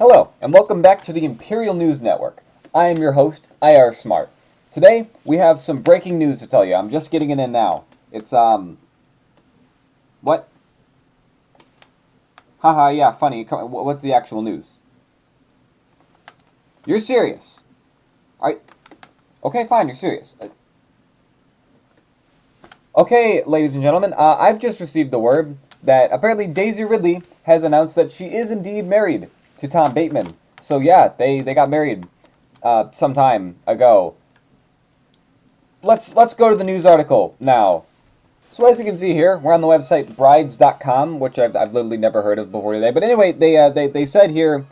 Hello, and welcome back to the Imperial News Network. I am your host, IARESMART. Today, we have some breaking news to tell you. I'm just getting it in now. It's, what? Haha, yeah, funny. What's the actual news? You're serious? Alright. Okay, fine, you're serious. Okay, ladies and gentlemen, I've just received the word that apparently Daisy Ridley has announced that she is indeed married to Tom Bateman. So yeah, they got married some time ago. Let's go to the news article now. So as you can see here, we're on the website brides.com, which I've literally never heard of before today. But anyway, they said here,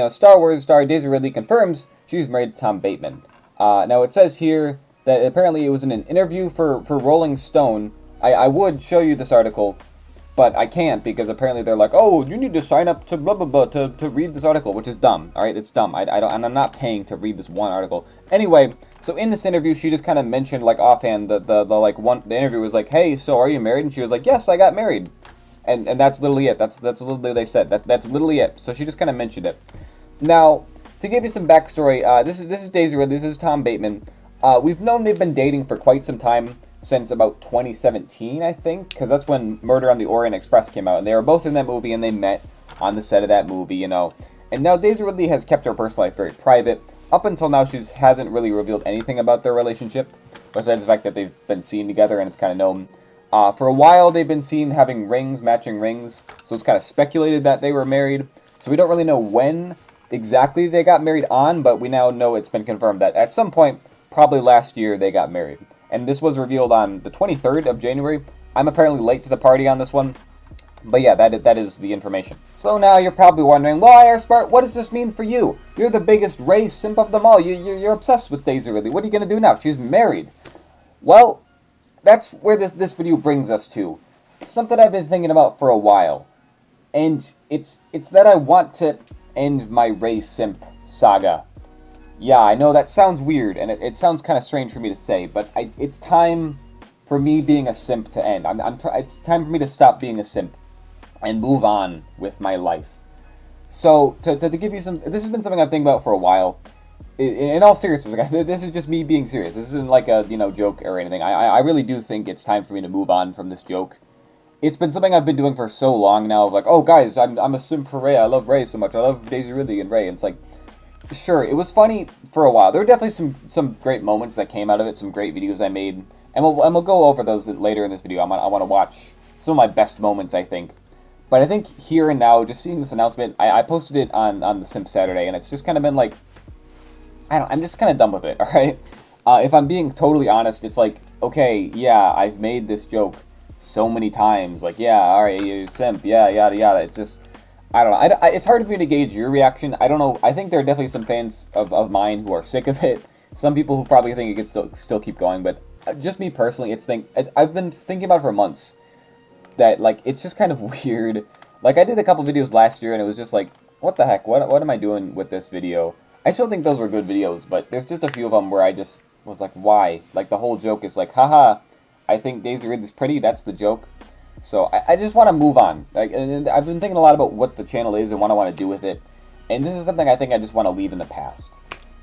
Star Wars star Daisy Ridley confirms she's married to Tom Bateman. Now it says here that apparently it was in an interview for Rolling Stone. I would show you this article, but I can't because apparently they're like, oh, you need to sign up to blah blah blah to read this article, which is dumb. All right, it's dumb. I don't, and I'm not paying to read this one article. Anyway, so in this interview, she just kind of mentioned like offhand the interview was like, hey, so are you married? And she was like, yes, I got married, and that's literally it. That's literally they said that's literally it. So she just kind of mentioned it. Now, to give you some backstory, this is Daisy Ridley. This is Tom Bateman. We've known they've been dating for quite some time. Since about 2017, I think, because that's when Murder on the Orient Express came out, and they were both in that movie, and they met on the set of that movie, And now Daisy Ridley has kept her personal life very private. Up until now, she hasn't really revealed anything about their relationship, besides the fact that they've been seen together, and it's kind of known. For a while, they've been seen having rings, matching rings, so it's kind of speculated that they were married. So we don't really know when exactly they got married on, but we now know it's been confirmed that at some point, probably last year, they got married. And this was revealed on the 23rd of January. I'm apparently late to the party on this one. But yeah, that is the information. So now you're probably wondering, well, IARESMART, what does this mean for you? You're the biggest Rey simp of them all. You're obsessed with Daisy Ridley. What are you going to do now? She's married. Well, that's where this video brings us to. It's something I've been thinking about for a while. And it's that I want to end my Rey simp saga. Yeah, I know that sounds weird, and it sounds kind of strange for me to say, but it's time for me being a simp to end. It's time for me to stop being a simp and move on with my life. So, to give you some... This has been something I've thinking about for a while. In all seriousness, this is just me being serious. This isn't like a, joke or anything. I really do think it's time for me to move on from this joke. It's been something I've been doing for so long now, of like, oh, guys, I'm a simp for Rey. I love Rey so much. I love Daisy Ridley and Rey. And it's like... Sure, it was funny for a while. There were definitely some great moments that came out of it, some great videos I made, and we'll go over those later in this video. I want to watch some of my best moments, I think. But I think here and now, just seeing this announcement, I posted it on the Simp Saturday, and it's just kind of been like, I'm just kind of done with it, alright? If I'm being totally honest, it's like, okay, yeah, I've made this joke so many times, like, yeah, alright, you're simp, yeah, yada yada, it's just... I don't know. It's hard for me to gauge your reaction. I don't know. I think there are definitely some fans of mine who are sick of it. Some people who probably think it could still keep going. But just me personally, I've been thinking about it for months. That, like, it's just kind of weird. Like, I did a couple videos last year, and it was just like, what the heck? What am I doing with this video? I still think those were good videos, but there's just a few of them where I just was like, why? Like, the whole joke is like, haha, I think Daisy Ridley's pretty. That's the joke. So I just want to move on. And I've been thinking a lot about what the channel is and what I want to do with it. And this is something I think I just want to leave in the past.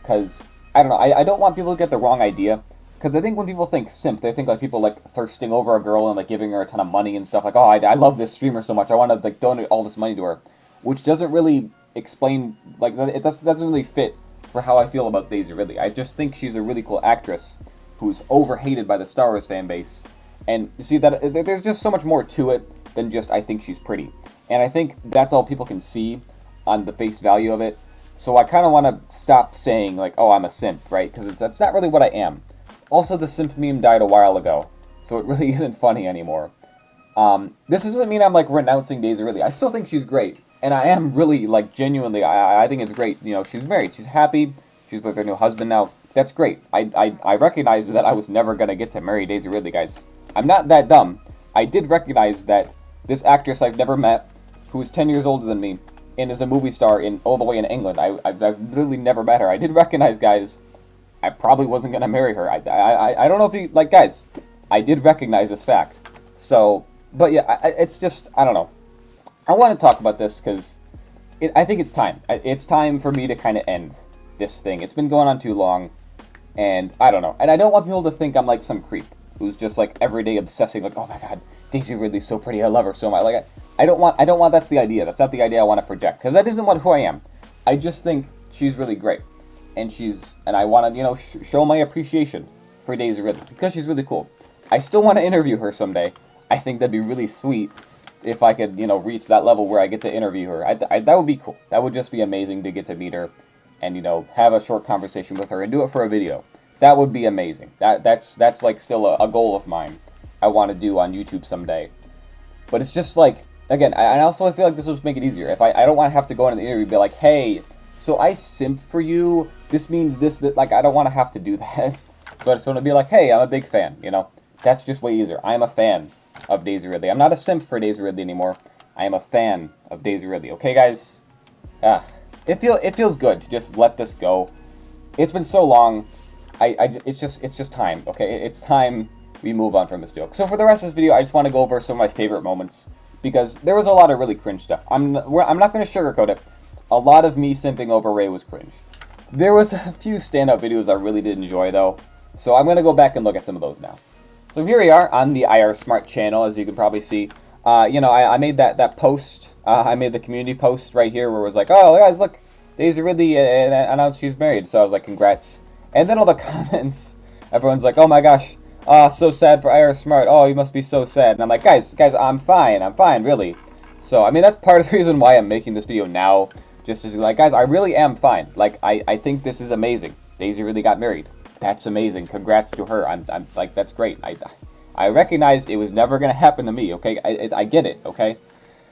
Because, I don't know, I don't want people to get the wrong idea. Because I think when people think simp, they think like people like thirsting over a girl and like giving her a ton of money and stuff. Like, oh, I love this streamer so much. I want to like donate all this money to her. Which doesn't really explain, like, it doesn't really fit for how I feel about Daisy Ridley. I just think she's a really cool actress who's over-hated by the Star Wars fan base. And you see that there's just so much more to it than just I think she's pretty. And I think that's all people can see on the face value of it. So I kind of want to stop saying like, oh, I'm a simp, right? Because that's not really what I am. Also, the simp meme died a while ago, so it really isn't funny anymore. This doesn't mean I'm like renouncing Daisy Ridley. I still think she's great. And I am really like genuinely, I think it's great. She's married, she's happy, she's with her new husband now. That's great. I recognize that I was never going to get to marry Daisy Ridley, guys. I'm not that dumb. I did recognize that this actress I've never met, who is 10 years older than me, and is a movie star all the way in England. I've literally never met her. I did recognize, guys, I probably wasn't going to marry her. I don't know if you, like, guys, I did recognize this fact. So, but yeah, it's just, I don't know. I want to talk about this because I think it's time. It's time for me to kind of end this thing. It's been going on too long, and I don't know. And I don't want people to think I'm like some creep who's just like every day obsessing, like, oh my god, Daisy Ridley's so pretty, I love her so much. Like, I don't want. That's the idea. That's not the idea I want to project, because that isn't who I am. I just think she's really great, and I want to show my appreciation for Daisy Ridley because she's really cool. I still want to interview her someday. I think that'd be really sweet if I could, reach that level where I get to interview her. That would be cool. That would just be amazing to get to meet her and, have a short conversation with her and do it for a video. That would be amazing. That's like still a goal of mine I want to do on YouTube someday. But it's just like, again, I also feel like this would make it easier. If I don't want to have to go into the interview and be like, hey, so I simped for you, this means this, that, like, I don't want to have to do that. So I just want to be like, hey, I'm a big fan, That's just way easier. I am a fan of Daisy Ridley. I'm not a simp for Daisy Ridley anymore. I am a fan of Daisy Ridley. Okay, guys? It feels good to just let this go. It's been so long. It's just time, okay? It's time we move on from this joke. So for the rest of this video, I just want to go over some of my favorite moments, because there was a lot of really cringe stuff. I'm not going to sugarcoat it. A lot of me simping over Ray was cringe. There was a few standout videos I really did enjoy, though. So I'm going to go back and look at some of those now. So here we are on the IARESMART channel, as you can probably see. I made that post. I made the community post right here where it was like, oh, guys, look, Daisy Ridley announced she's married. So I was like, congrats. And then all the comments, everyone's like, oh my gosh, so sad for IARESMART. Oh, you must be so sad. And I'm like, guys, I'm fine, really. So, I mean, that's part of the reason why I'm making this video now. Just to be like, guys, I really am fine. Like, I think this is amazing. Daisy Ridley got married. That's amazing. Congrats to her. I'm like, that's great. I recognize it was never going to happen to me, okay? I get it, okay?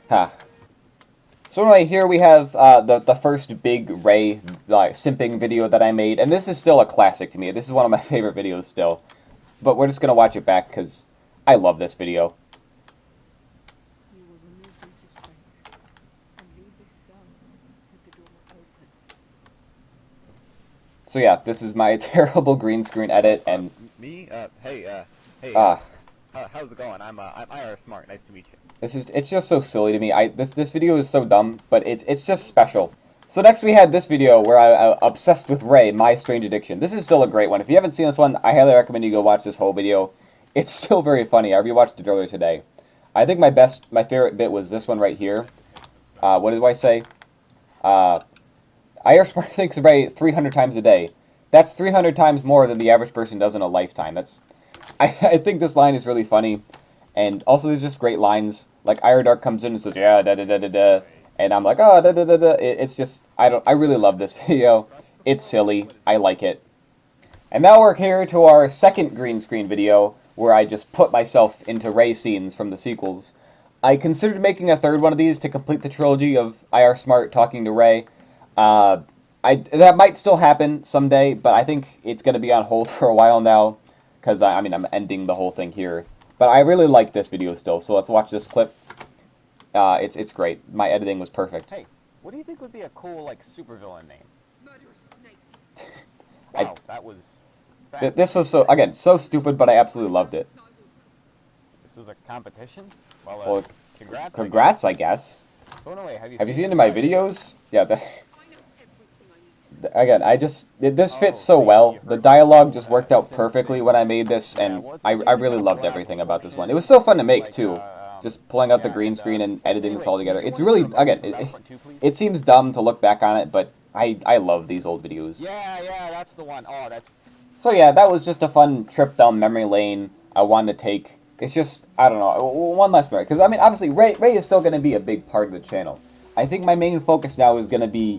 So anyway, here we have the first big Ray simping video that I made. And this is still a classic to me. This is one of my favorite videos still. But we're just going to watch it back because I love this video. You will remove these restraints and leave this cell with the door open. So yeah, this is my terrible green screen edit, and me? Hey, how's it going? I'm IARESMART. Nice to meet you. it's just so silly to me. This video is so dumb, but it's just special. So next we had this video where I obsessed with Ray, My Strange Addiction. This is still a great one. If you haven't seen this one, I highly recommend you go watch this whole video. It's still very funny. I rewatched it earlier today. I think my favorite bit was this one right here. What did I say? IARESMART thinks Ray 300 times a day. That's 300 times more than the average person does in a lifetime. I think this line is really funny. And also there's just great lines. Like IRDark comes in and says, yeah, da-da-da-da-da. And I'm like, oh, da-da-da-da. It's just, I really love this video. It's silly. I like it. And now we're here to our second green screen video, where I just put myself into Ray scenes from the sequels. I considered making a third one of these to complete the trilogy of IARESMART talking to Ray. That might still happen someday, but I think it's going to be on hold for a while now, because, I'm ending the whole thing here. But I really like this video still, so let's watch this clip. It's great. My editing was perfect. Hey, what do you think would be a cool, supervillain name? Murderous snake. Wow, that was fast. This was, so stupid, but I absolutely loved it. This was a competition? Well, congrats. Congrats, I guess. So anyway, have you seen any of my videos? Yeah, I know everything I need to know. again, this fits so well. The dialogue just worked out perfectly when I made this, and I really loved everything about this one. It was so fun to make, too. Just pulling out the green screen and editing this all together. It's really, again, it seems dumb to look back on it, but I love these old videos. Yeah, that's the one. Oh, that's... So yeah, that was just a fun trip down memory lane I wanted to take. It's just, I don't know, one last memory. Because, obviously, Ray is still going to be a big part of the channel. I think my main focus now is going to be,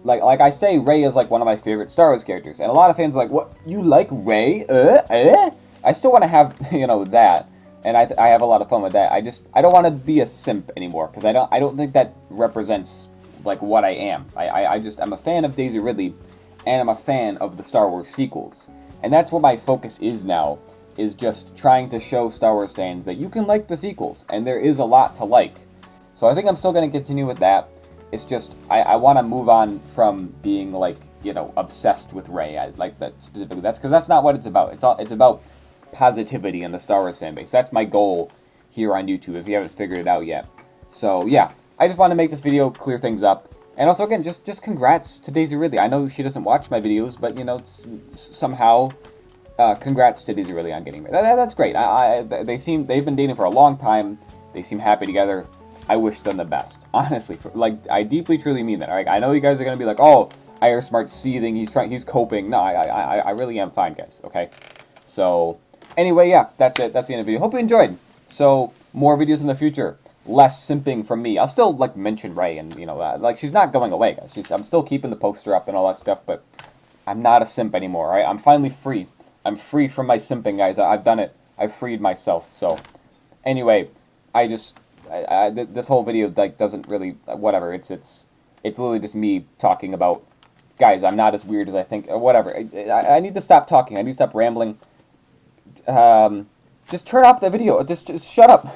like I say, Ray is, one of my favorite Star Wars characters. And a lot of fans are like, what, you like Ray? I still want to have, that. And I have a lot of fun with that. I don't want to be a simp anymore. Because I don't think that represents, what I am. I'm a fan of Daisy Ridley. And I'm a fan of the Star Wars sequels. And that's what my focus is now. Is just trying to show Star Wars fans that you can like the sequels, and there is a lot to like. So I think I'm still going to continue with that. It's just, I want to move on from being, obsessed with Rey. I like that specifically. That's because that's not what it's about. It's about positivity in the Star Wars fan base. That's my goal here on YouTube, if you haven't figured it out yet. So, yeah, I just want to make this video clear things up. And also, again, just congrats to Daisy Ridley. I know she doesn't watch my videos, but, you know, somehow, congrats to Daisy Ridley on getting married. That's great. They've been dating for a long time. They seem happy together. I wish them the best. Honestly, I deeply, truly mean that. All right? I know you guys are going to be like, oh, IARESMART's seething, he's coping. No, I really am fine, guys, okay? So, anyway, yeah, that's it. That's the end of the video. Hope you enjoyed. So, more videos in the future. Less simping from me. I'll still, like, mention Ray, and, you know, like, she's not going away, guys. I'm still keeping the poster up and all that stuff, but I'm not a simp anymore, all right? I'm finally free. I'm free from my simping, guys. I've done it. I've freed myself. So, anyway, this whole video, like, doesn't really, whatever. It's literally just me talking about, guys, I'm not as weird as I think, or whatever. I need to stop talking. I need to stop rambling. Just turn off the video. Just shut up.